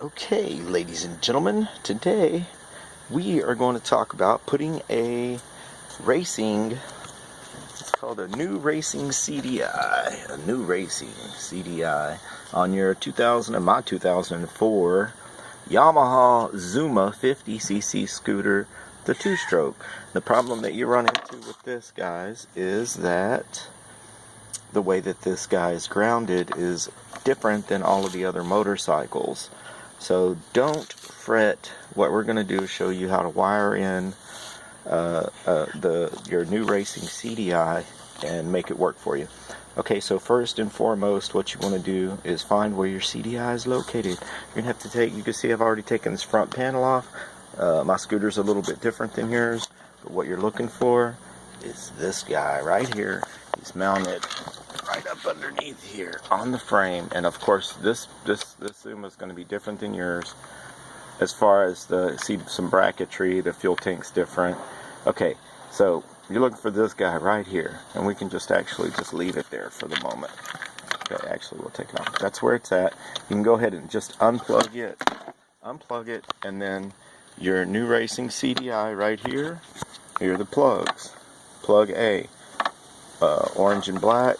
Okay, ladies and gentlemen, today we are going to talk about putting it's called a new racing CDI, on your 2004 Yamaha Zuma 50cc scooter, the two-stroke. The problem that you run into with this, guys, is that the way that this guy is grounded is different than all of the other motorcycles. So don't fret. What we're going to do is show you how to wire in your new racing CDI and make it work for you. Okay, so first and foremost, what you want to do is find where your CDI is located. You're going to have to you can see I've already taken this front panel off. My scooter's a little bit different than yours, but what you're looking for is this guy right here. He's mounted right up underneath here on the frame, and of course this Zuma is going to be different than yours as far as some bracketry. The fuel tank's different. Okay, so you're looking for this guy right here, and we can just leave it there for the moment. Okay, actually we'll take it off. That's where it's at. You can go ahead and just unplug it, and then your new racing CDI right here. Here are the plugs. Plug A, orange and black.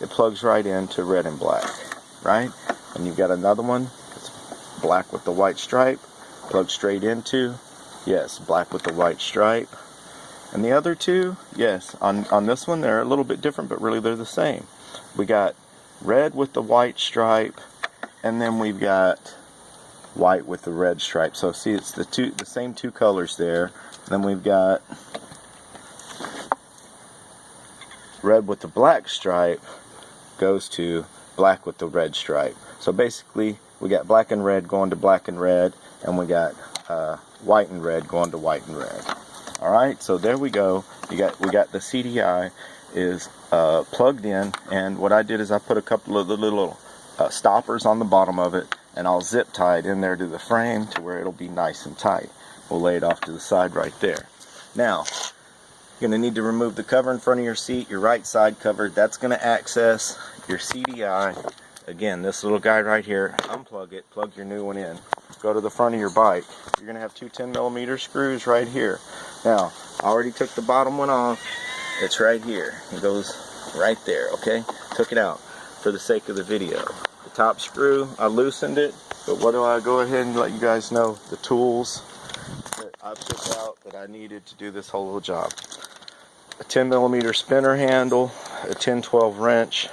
It plugs right into red and black, right? And you've got another one that's black with the white stripe, plugs straight into, yes, black with the white stripe. And the other two, yes, on this one they're a little bit different, but really they're the same. We got red with the white stripe, and then we've got white with the red stripe. So see, it's the same two colors there. And then we've got red with the black stripe goes to black with the red stripe. So basically we got black and red going to black and red, and we got white and red going to white and red. Alright, so there we go. We got the CDI is plugged in, and what I did is I put a couple of the little stoppers on the bottom of it, and I'll zip tie it in there to the frame to where it'll be nice and tight. We'll lay it off to the side right there. Now you're going to need to remove the cover in front of your seat, your right side cover. That's going to access your CDI. Again, this little guy right here, unplug it, plug your new one in. Go to the front of your bike. You're going to have two 10mm screws right here. Now, I already took the bottom one off. It's right here. It goes right there, okay? Took it out for the sake of the video. The top screw, I loosened it, but what do I go ahead and let you guys know? The tools that I took out that I needed to do this whole little job. A 10mm spinner handle, a 10-12 wrench,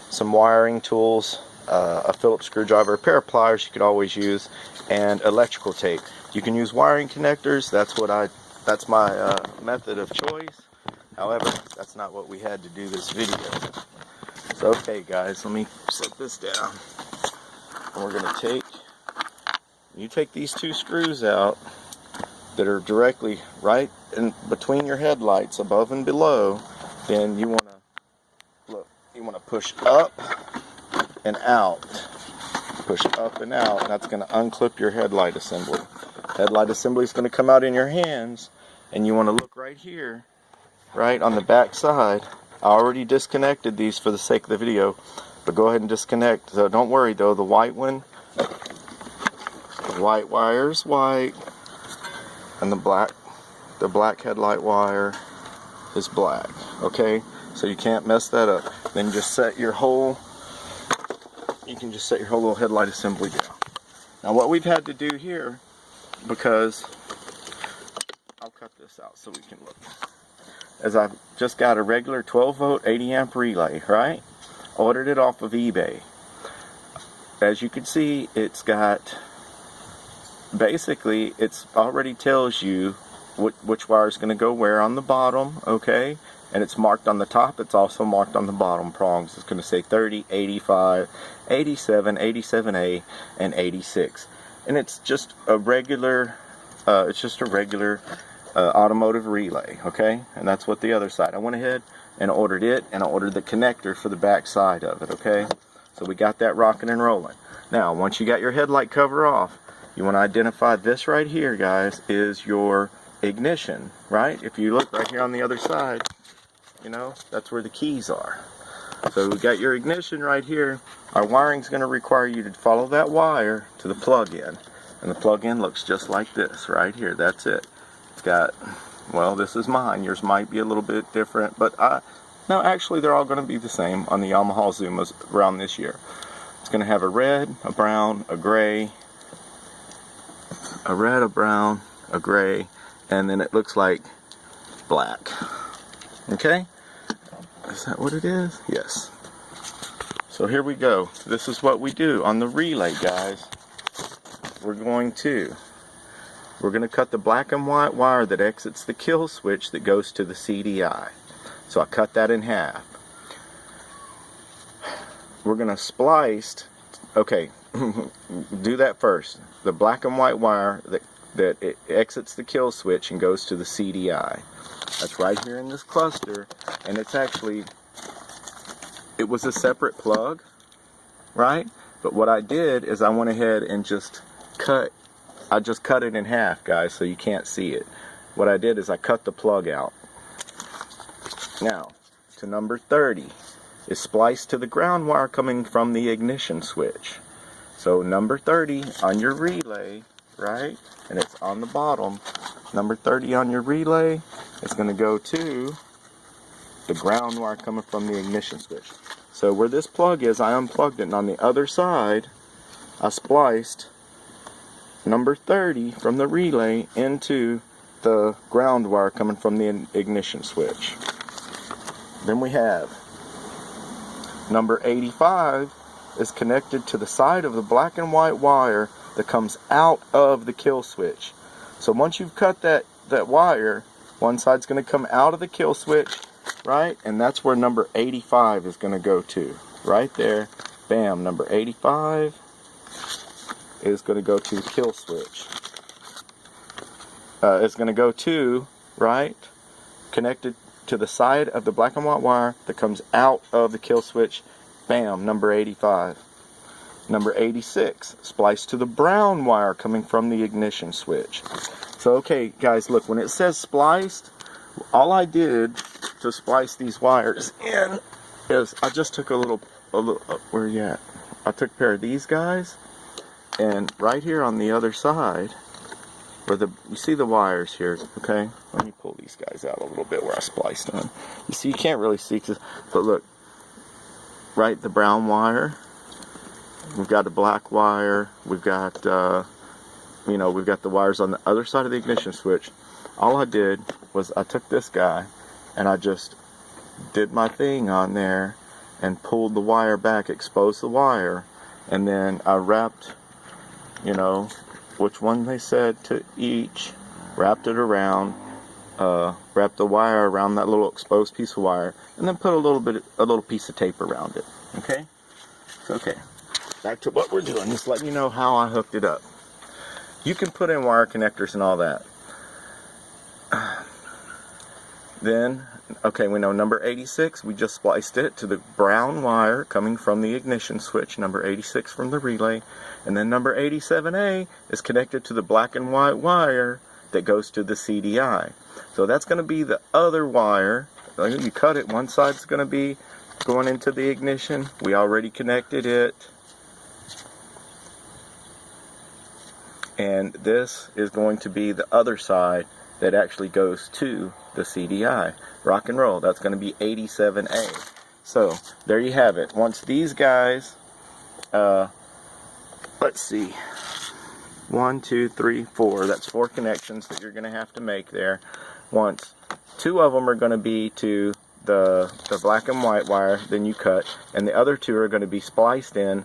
some wiring tools, a Phillips screwdriver, a pair of pliers you could always use, and electrical tape. You can use wiring connectors. That's my method of choice. However, that's not what we had to do this video. So okay guys, let me set this down. And we're going to take these two screws out that are directly right in between your headlights, above and below. Then you want to push up and out. Push up and out, and that's going to unclip your headlight assembly. Headlight assembly is going to come out in your hands, and you want to look right here, right on the back side. I already disconnected these for the sake of the video, but go ahead and disconnect. So don't worry though, the white one, the white wire is white, and the black headlight wire is black. Okay, so you can't mess that up. Then you can just set your whole little headlight assembly down. Now what we've had to do here, because I'll cut this out so we can look, as I've just got a regular 12-volt 80-amp relay, right? Ordered it off of eBay. As you can see, it's got, basically, it's already tells you which wire is going to go where on the bottom, okay? And it's marked on the top. It's also marked on the bottom prongs. It's going to say 30, 85, 87, 87A, and 86. And it's just a regular, automotive relay, okay? And that's what the other side. I went ahead and ordered it, and I ordered the connector for the back side of it, okay? So we got that rocking and rolling. Now, once you got your headlight cover off, you want to identify this right here, guys, is your ignition, right? If you look right here on the other side, you know, that's where the keys are. So we got your ignition right here. Our wiring's going to require you to follow that wire to the plug-in. And the plug-in looks just like this right here. That's it. It's got, well, this is mine. Yours might be a little bit different, but no, actually they're all going to be the same on the Yamaha Zumas around this year. It's going to have a red, a brown, a gray, a red, a brown, a gray, and then it looks like black. Okay? Is that what it is? Yes. So here we go. This is what we do on the relay, guys. We're going to cut the black and white wire that exits the kill switch that goes to the CDI. So I cut that in half. We're going to splice, okay, do that first. The black and white wire that it exits the kill switch and goes to the CDI. That's right here in this cluster, and it's actually, it was a separate plug, right? But what I did is I went ahead and just cut it in half, guys, so you can't see it. What I did is I cut the plug out. Now, to number 30 is spliced to the ground wire coming from the ignition switch. So number 30 on your relay, right, and it's on the bottom, number 30 on your relay is going to go to the ground wire coming from the ignition switch. So where this plug is, I unplugged it, and on the other side I spliced number 30 from the relay into the ground wire coming from the ignition switch. Then we have number 85 is connected to the side of the black and white wire that comes out of the kill switch. So once you've cut that wire, one side's going to come out of the kill switch, right? And that's where number 85 is going to go to. Right there. Bam. Number 85 is going to go to the kill switch. It's going to go to, right, connected to the side of the black and white wire that comes out of the kill switch. Bam. Number 85. Number 86, spliced to the brown wire coming from the ignition switch. So, okay, guys, look, when it says spliced, all I did to splice these wires in is I just took a little where are you at? I took a pair of these guys, and right here on the other side, where you see the wires here, okay? Let me pull these guys out a little bit where I spliced them. You see, you can't really see, but look, right, the brown wire. We've got a black wire. We've got, we've got the wires on the other side of the ignition switch. All I did was I took this guy and I just did my thing on there and pulled the wire back, exposed the wire, and then I wrapped, which one they said to each, wrapped it around, wrapped the wire around that little exposed piece of wire, and then put a little piece of tape around it. Okay? Okay. Back to what we're doing, just letting you know how I hooked it up. You can put in wire connectors and all that. Then, okay, we know number 86, we just spliced it to the brown wire coming from the ignition switch, number 86 from the relay, and then number 87A is connected to the black and white wire that goes to the CDI. So that's going to be the other wire. You cut it, one side's going to be going into the ignition. We already connected it. And this is going to be the other side that actually goes to the CDI. Rock and roll. That's going to be 87A. So, there you have it. Once these guys, let's see, 1, 2, 3, 4. That's 4 connections that you're going to have to make there. Once 2 of them are going to be to the black and white wire, then you cut, and the other 2 are going to be spliced in,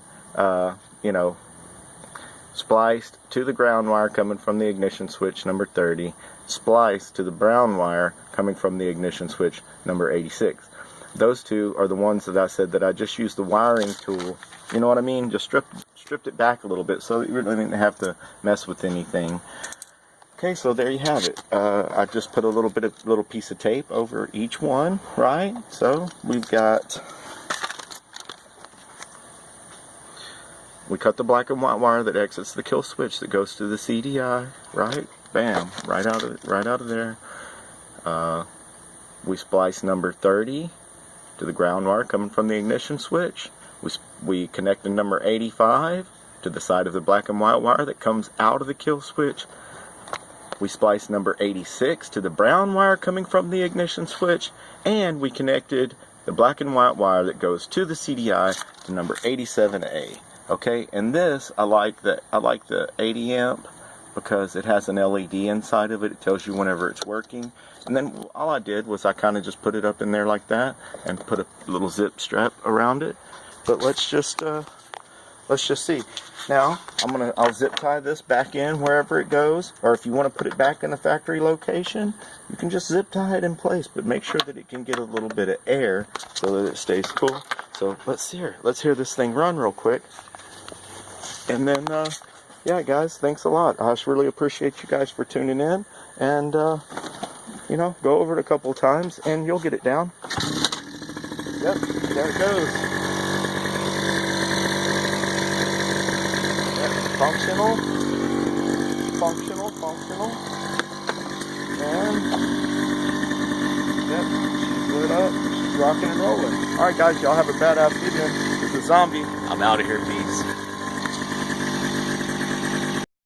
spliced to the ground wire coming from the ignition switch, number 30, spliced to the brown wire coming from the ignition switch, number 86. Those 2 are the ones that I said that I just used the wiring tool, you know what I mean, just stripped it back a little bit so that you really didn't have to mess with anything. Okay, so there you have it. I just put a little piece of tape over each one, right? So we've got, we cut the black and white wire that exits the kill switch that goes to the CDI, right? Bam, right out of there. We splice number 30 to the ground wire coming from the ignition switch. We connected number 85 to the side of the black and white wire that comes out of the kill switch. We spliced number 86 to the brown wire coming from the ignition switch, and we connected the black and white wire that goes to the CDI to number 87A. Okay, and this I like the 80 amp because it has an LED inside of it. It tells you whenever it's working. And then all I did was I kind of just put it up in there like that and put a little zip strap around it. But let's just see. Now I'll zip tie this back in wherever it goes, or if you want to put it back in the factory location, you can just zip tie it in place, but make sure that it can get a little bit of air so that it stays cool. So let's hear this thing run real quick. And then yeah, guys, thanks a lot. I just really appreciate you guys for tuning in, and you know, go over it a couple of times and you'll get it down. Yep, there it goes. Functional, and yep, she's lit up, she's rocking and rolling. Alright guys, y'all have a badass evening. This is Zombie. I'm out of here, peace.